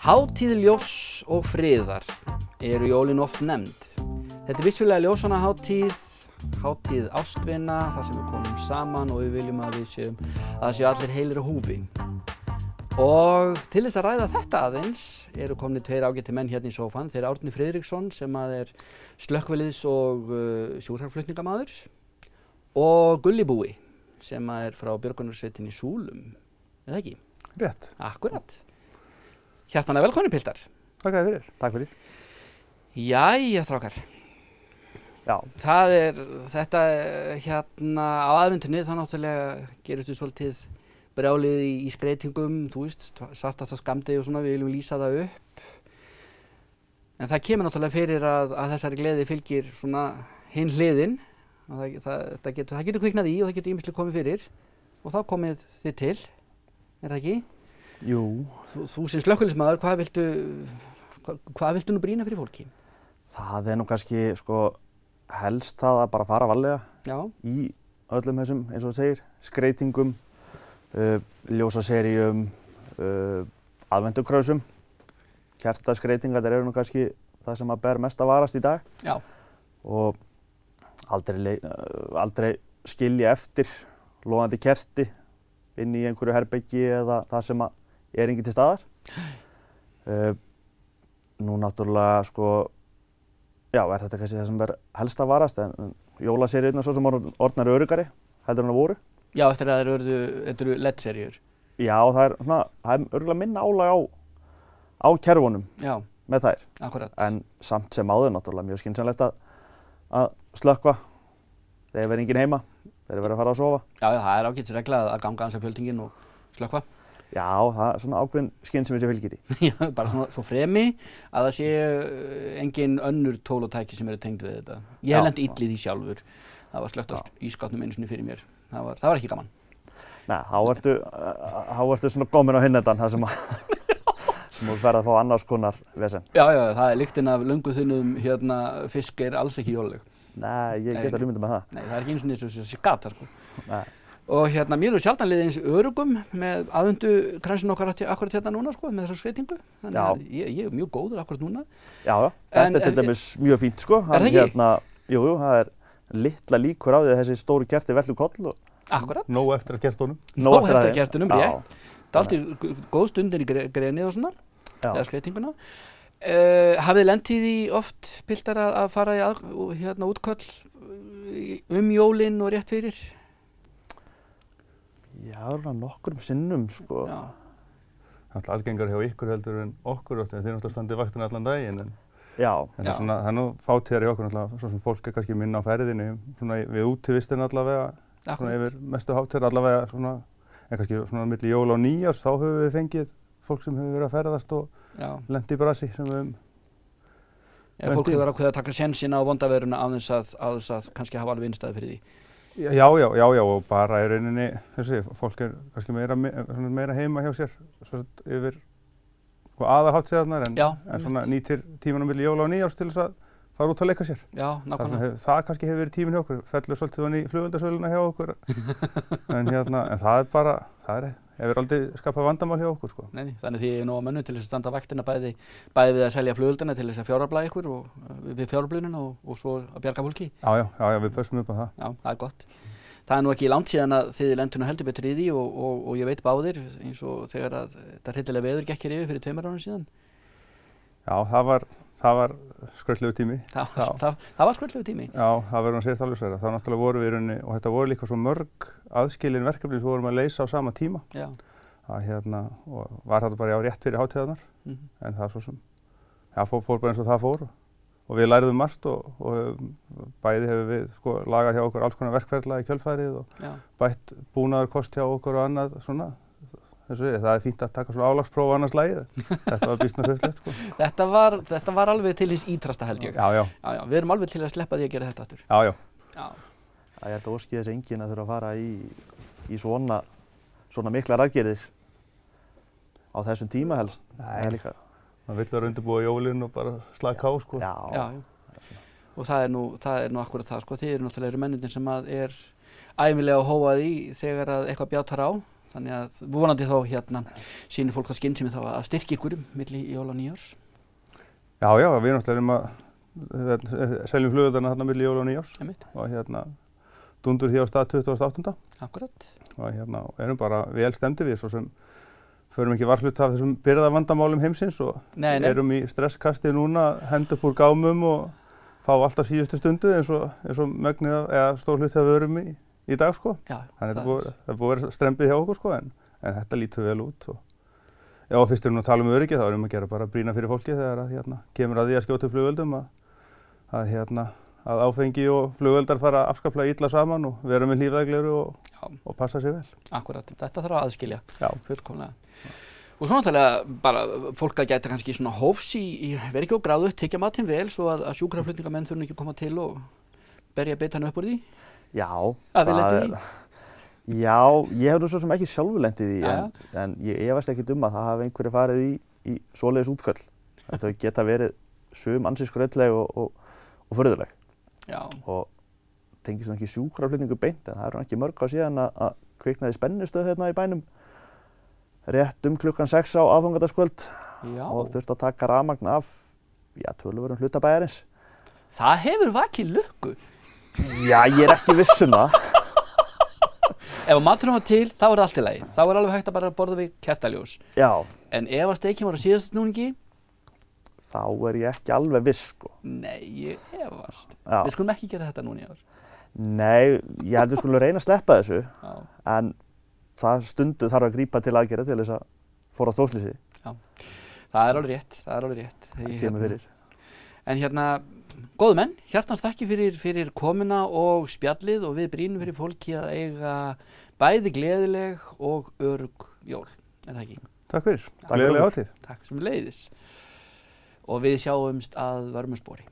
Hátíð ljóss og friðar eru jólin oft nefnd. Þetta vissulega ljósana hátíð ástvina, þar sem við komum saman og við viljum að það séu allir heilir á húfi. Og til þess að ræða þetta aðeins eru komnir tveir ágætir menn hérna í sófann. Þeir Árni Friðriksson sem er slökkviliðs- og sjúkraflutningamaður og Gulli Búi sem er frá björgunarsveitinni í Súlum, eða ekki? Rétt. Akkurat. Hjartanlega velkomnir piltar. Takk fyrir. Takk fyrir. Jæja, strákar. Já. Þetta hérna á aðventunni, þá náttúrulega gerist við svolítið brjálið í skreytingum, þú veist, svartasta skammdegi og svona, við viljum lýsa það upp. En það kemur náttúrulega fyrir að þessari gleði fylgir svona hinn hliðin. Það getur kviknað í og það getur ýmislega komið fyrir. Og þá komið þið til, er það ekki? Jú. Þú sem slökkviliðsmaður, hvað viltu nú brýna fyrir fólki? Það nú kannski, helst það að bara fara varlega í öllum þessum, eins og þú segir, skreytingum, ljósaseríum, aðventukrösum. Kertaskreytingar, það eru nú kannski það sem að ber mest að varast í dag. Já. Og aldrei skilja eftir logandi kerti inn í einhverju herbergi eða það sem er enginn til staðar. Nú náttúrulega, er þetta kannski það sem er helst að varast, en jólaseríurnar svo sem orðnar öruggari heldur en það voru. Já, eftir að þetta eru LED-seríur. Já, það er örugglega minna álag á kerfunum með þær. Akkurat. En samt sem áður náttúrulega mjög skynsamlegt að slökkva þegar verður enginn heima, þegar verður að fara að sofa. Já, það er ágætisregla að ganga aðeins af fjöldinginn og slökkva. Já, það er svona ákveðin skynsemi sem fylgir í. Já, bara svo fremi að það sé engin önnur tól og tæki sem eru tengd við þetta. Ég hef lent illa í því sjálfur. Það var slökkt á ísskápnum einu sinni fyrir mér. Það var ekki gaman. Nei, þá ertu svona komin á hinnetan þar sem þú ferð að fá annars konar vesen. Já, það er lyktin af löngu þunnum fisk er alls ekki jólaleg. Nei, ég get að ímynda með það. Nei, það er ekki einu sinni eins og þessi gata, Nei. Og mér sjaldan liðið eins öruggum með aðventukransin okkar akkurat hérna núna, með þessar skreytingu. Þannig að ég er mjög góður akkurat núna. Já, þetta er til dæmis mjög fínt, Er það ekki? Jú, það er litla líkur á því að þessi stóru kerti vellu koll og... Akkurat. Nóg eftir að kertunum. Nóg eftir að kertunum, rétt. Það er alltaf góð stundin í greni og svona, eða skreytinguna. Hafið þið lent í því oft, piltar, að fara í útköll jólin og rétt fyrir? Já, nokkrum sinnum, Það er alltaf algengar hjá ykkur heldur en okkur, en þið náttúrulega standið vaktina allan daginn. Það er nú fátíðar í okkur, svo sem fólk er kannski minna á ferðinni, við útivistin allavega, yfir mestu hátíðar allavega, en kannski milli jóla og nýjárs, þá höfum við fengið fólk sem hefur verið að ferðast og lent í brasi sem við fólk hefur ákveðið að taka sénsinn á vondaveruna á þess að kannski hafa alveg innstæði fyrir því. Já, og bara í rauninni, fólk er kannski meira heima hjá sér, yfir aðalhátíðarnar, en nýtir tímanum milli jóla og nýjárs til þess að fara út að leika sér. Já, nákvæmlega. Það kannski hefur verið tíminn hjá okkur, fellur svolítið í flugeldasöluna hjá okkur, en það er bara, hefur aldrei skapað vandamál hjá okkur, Nei, þannig því ég er nóg að mönnu til þess að standa vaktina bæði við að selja flugeldana til þess að fjárafla ykkur og við fjáraflunina og svo að bjarga fólki. Já, við pössum upp á það. Já, það er gott. Það er nú ekki langt síðan að þið lentu nú heldur betur í því og ég veit báðir eins og þegar að þetta hryllilega veður gekk hér yfir fyrir 2 árum síðan. Já, það var skröllugur tími. Það var skröllugur tími? Já, það verður að segja alveg sverða. Það náttúrulega voru við í rauninni, og þetta voru líka svo mörg aðskilin verkefni sem vorum að leysa á sama tíma. Já. Og var þetta bara rétt fyrir hátíðarnar, en það svo sem, fór bara eins og það fór. Og við læriðum margt og bæði hefur við lagað hjá okkur alls konar verkferla í kjölfærið og bætt búnaðarkost hjá okkur og annað svona. Það er fínt að taka svona álagspróf á annars lagið. Þetta var býsna hraustlegt, Þetta var alveg til hins ítrasta held ég. Já. Við erum alveg til að sleppa því að gera þetta aftur. Já. Ég held að óski þess enginn að þurfa að fara í svona miklar aðgerðir á þessum tíma helst. Nei, maður vill vera undirbúa jólin og bara slaka á, Já. Og það er nú akkurat það, Þið eru náttúrulega mennirnir sem er ævinlega hóað í þegar að eitthvað bjátar á. Þannig að vonandi þá sýnir fólk að skynsemi þá að styrkja ykkur milli jóla og nýjárs. Já, við náttúrulega erum að seljum flugveldarna þarna milli jóla og nýjárs. Og dundur því á stað 28. Akkurat. Og erum bara vel stemdi við, svo sem förum ekki varhlut af þessum birgðavandamálum heimsins og erum í stresskasti núna, henda upp úr gámum og fá alltaf síðustu stundu eins og megnið eða stór hluti af vörum í dag sko. Já, þannig það er búið að vera strembið hjá okkur sko, en þetta lítur vel út. Og fyrst erum við að tala um öryggi, þá erum við að gera bara brýna fyrir fólki þegar að kemur að því að skjóta flugveldum að áfengi og flugveldar fara afskaplega illa saman og vera með hlífðagleru og passa sér vel. Akkurat, þetta þarf að aðskilja fullkomlega. Og svo náttúrulega bara fólk að gæta kannski svona hófs í vera ekki á gráðu, tekja matinn vel svo að sjúkraflutningamenn þurfa ekki að koma til og berja beitan upp úr því. Já, Já, ég hef nú svo sem ekki sjálfur lent í því, en ég efast ekkert að það hafi einhverju farið í svoleiðis útköll. Þau geta verið sum ansi skrautleg og furðuleg. Já. Og tengist ekki sjúkraflutningu beint, en það eru ekki mörg á síðan að kviknaði spennistöð hérna í bænum. Rétt klukkan 6 á aðfangadagskvöld og þurfti að taka rafmagn af töluverðum hluta bæjarins. Það hefur vakið lukku. Já, ég ekki viss það. Ef maturinn var til, þá er allt í lagi. Þá er alveg hægt að bara borða við kertaljós. Já. En ef að steikin var á síðasta snúningi, þá er ég ekki alveg viss sko. Nei, ég efast. Við skulum ekki gera þetta núna í ár. Nei, ég held við skulum reyna að sleppa þessu. En það stundu þarf að grípa til aðgerða til þess að forðast óslysi. Já, það er alveg rétt, Það kemur fyrir. En góðu menn, hjartans þakki fyrir komuna og spjallið og við brýnum fyrir fólki að eiga bæði gleðileg og örugg jól, er það ekki? Takk fyrir, gleðileg hátíð. Takk sem leiðis. Og við sjáumst að vörmu spori.